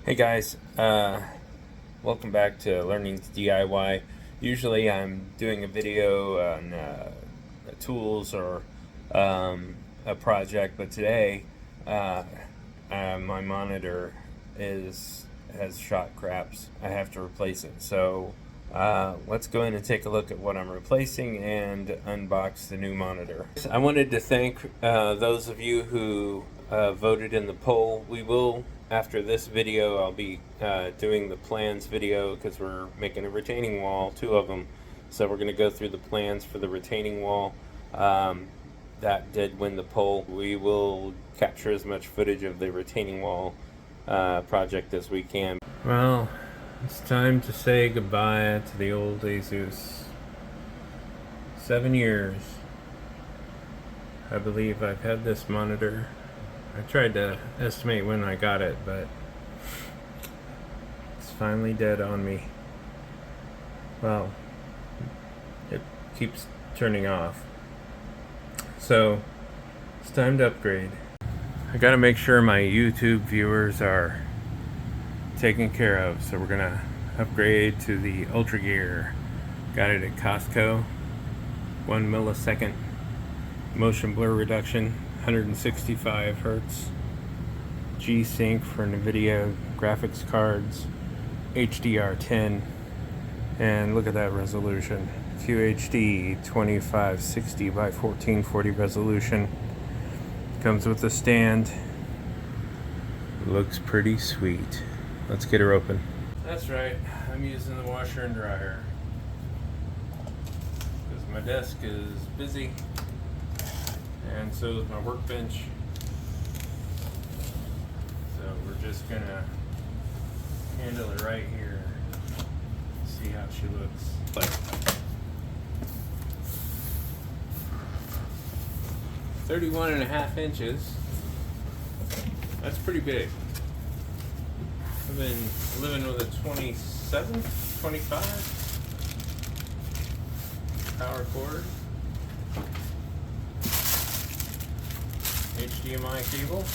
Hey guys, welcome back to Learning to DIY. Usually I'm doing a video on tools or a project, but today my monitor has shot craps. I have to replace it. So let's go in and take a look at what I'm replacing and unbox the new monitor. I wanted to thank those of you who voted in the poll. We will, after this video, I'll be doing the plans video because we're making a retaining wall, 2 of them. So we're going to go through the plans for the retaining wall. That did win the poll. We will capture as much footage of the retaining wall project as we can. Well, it's time to say goodbye to the old Asus. 7 years, I believe I've had this monitor. I tried to estimate when I got it, but it's finally dead on me. Well, it keeps turning off. So, it's time to upgrade. I gotta make sure my YouTube viewers are taken care of, so we're gonna upgrade to the Ultragear. Got it at Costco. 1 millisecond motion blur reduction, 165 hertz, G-Sync for NVIDIA graphics cards, HDR10, and look at that resolution. QHD 2560 by 1440 resolution. Comes with a stand. Looks pretty sweet. Let's get her open. That's right, I'm using the washer and dryer because my desk is busy and so is my workbench. So we're just gonna handle it right here. See how she looks. 31.5 inches. That's pretty big. I've been living with a 27, 25 power cord, HDMI cable.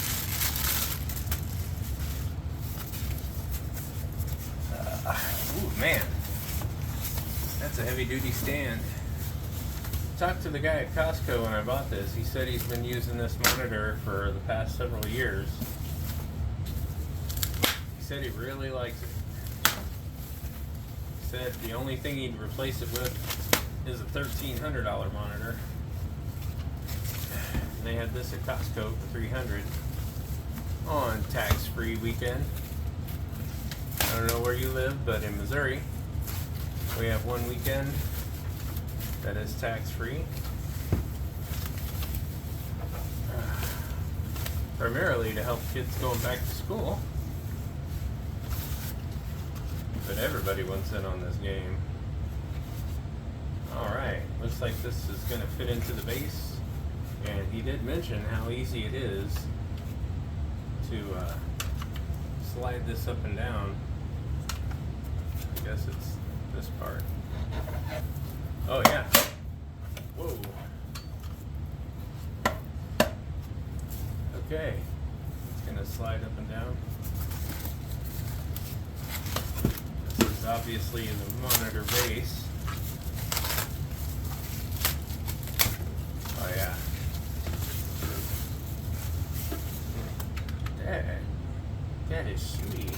Ooh, man, that's a heavy duty stand. Talked to the guy at Costco when I bought this. He said he's been using this monitor for the past several years. He said he really likes it. He said the only thing he'd replace it with is a $1,300 monitor. And they had this at Costco for $300 on tax-free weekend. I don't know where you live, but in Missouri, we have one weekend that is tax-free. Primarily to help kids going back to school. But everybody wants in on this game. Alright, looks like this is going to fit into the base. And he did mention how easy it is to slide this up and down. I guess it's this part. Oh yeah. Whoa. Okay. It's gonna slide up and down. This is obviously in the monitor base. Oh yeah. That is sweet.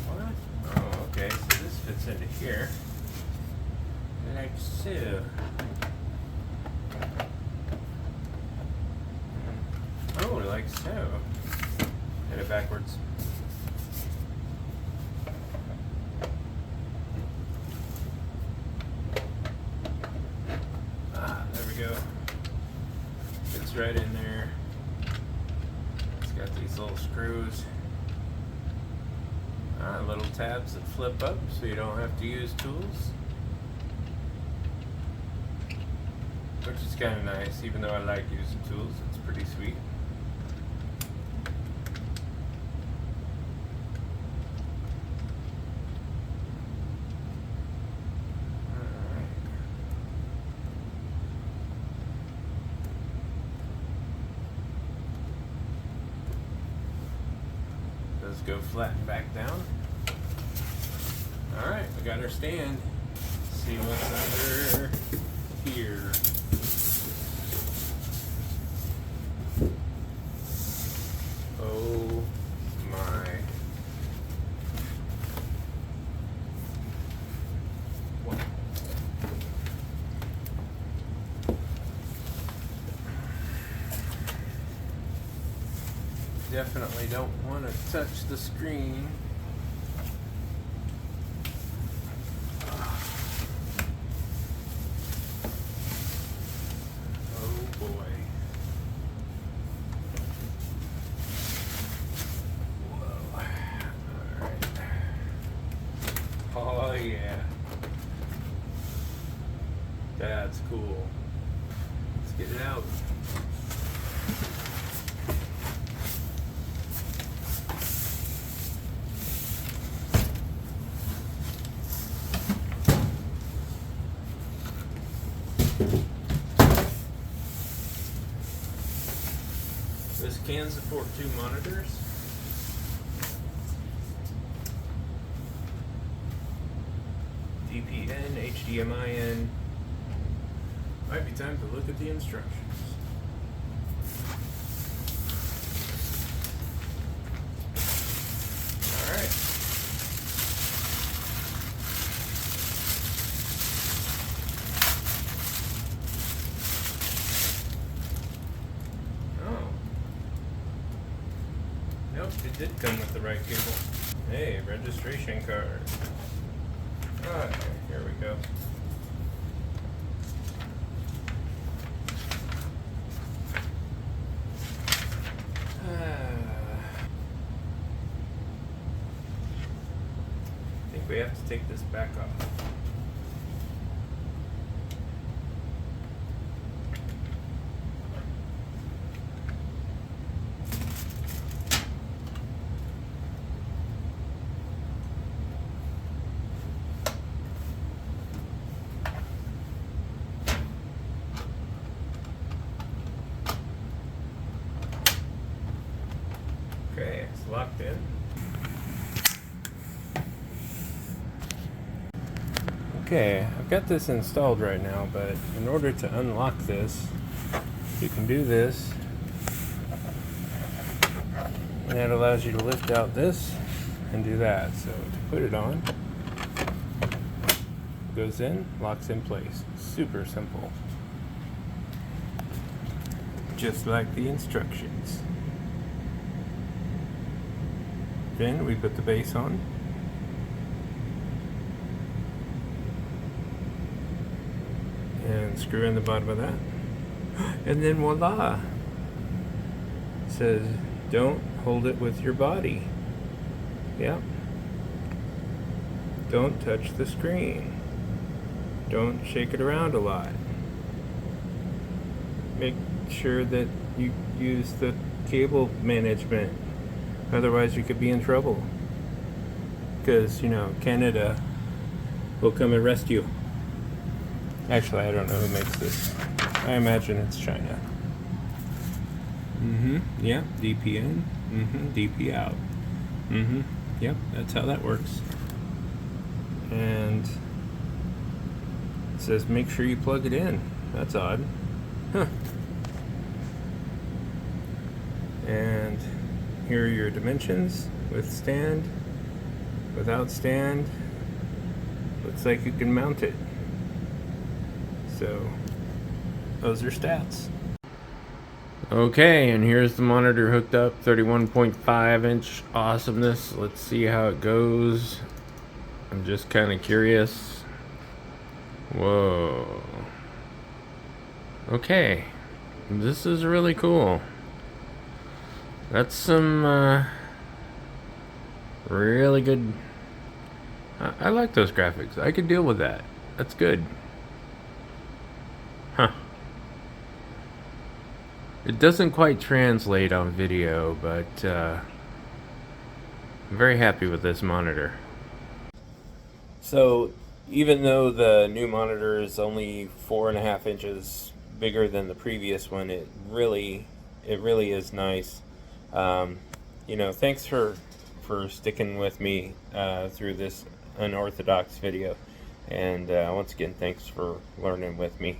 What? Oh, okay. So this fits into here. Like so. Oh, like so. Hit it backwards. Ah, there we go. Fits right in there. It's got these little screws. Little tabs that flip up so you don't have to use tools. Which is kind of nice, even though I like using tools, it's pretty sweet. Alright. let's go flat back down. All right, we got our stand. Let's see what's under here. Oh my. What? Definitely don't want to touch the screen. Oh boy. Whoa. Alright. Oh yeah. That's cool. Let's get it out. This can support 2 monitors. DP-in, HDMI in. Might be time to look at the instructions. Alright. Oh. Nope, it did come with the right cable. Hey, registration card. Alright, here we go. I think we have to take this back off. Okay, it's locked in. Okay, I've got this installed right now, but in order to unlock this, you can do this. And that allows you to lift out this and do that. So to put it on, goes in, locks in place. Super simple. Just like the instructions. Then we put the base on. And screw in the bottom of that. And then voila! It says, don't hold it with your body. Yep. Don't touch the screen. Don't shake it around a lot. Make sure that you use the cable management. Otherwise you could be in trouble. Because, you know, Canada will come arrest you. Actually, I don't know who makes this. I imagine it's China. Yeah, DP in. DP out. Yep, that's how that works. And it says make sure you plug it in. That's odd. Huh. And here are your dimensions with stand, without stand. Looks like you can mount it. So those are stats. Okay, and here's the monitor hooked up, 31.5-inch awesomeness. Let's see how it goes. I'm just kind of curious. Whoa. Okay, this is really cool. That's some really good. I like those graphics. I could deal with that. That's good. Huh. It doesn't quite translate on video, but I'm very happy with this monitor. So even though the new monitor is only 4.5 inches bigger than the previous one, it really is nice. You know, thanks for for sticking with me through this unorthodox video. And once again, thanks for learning with me.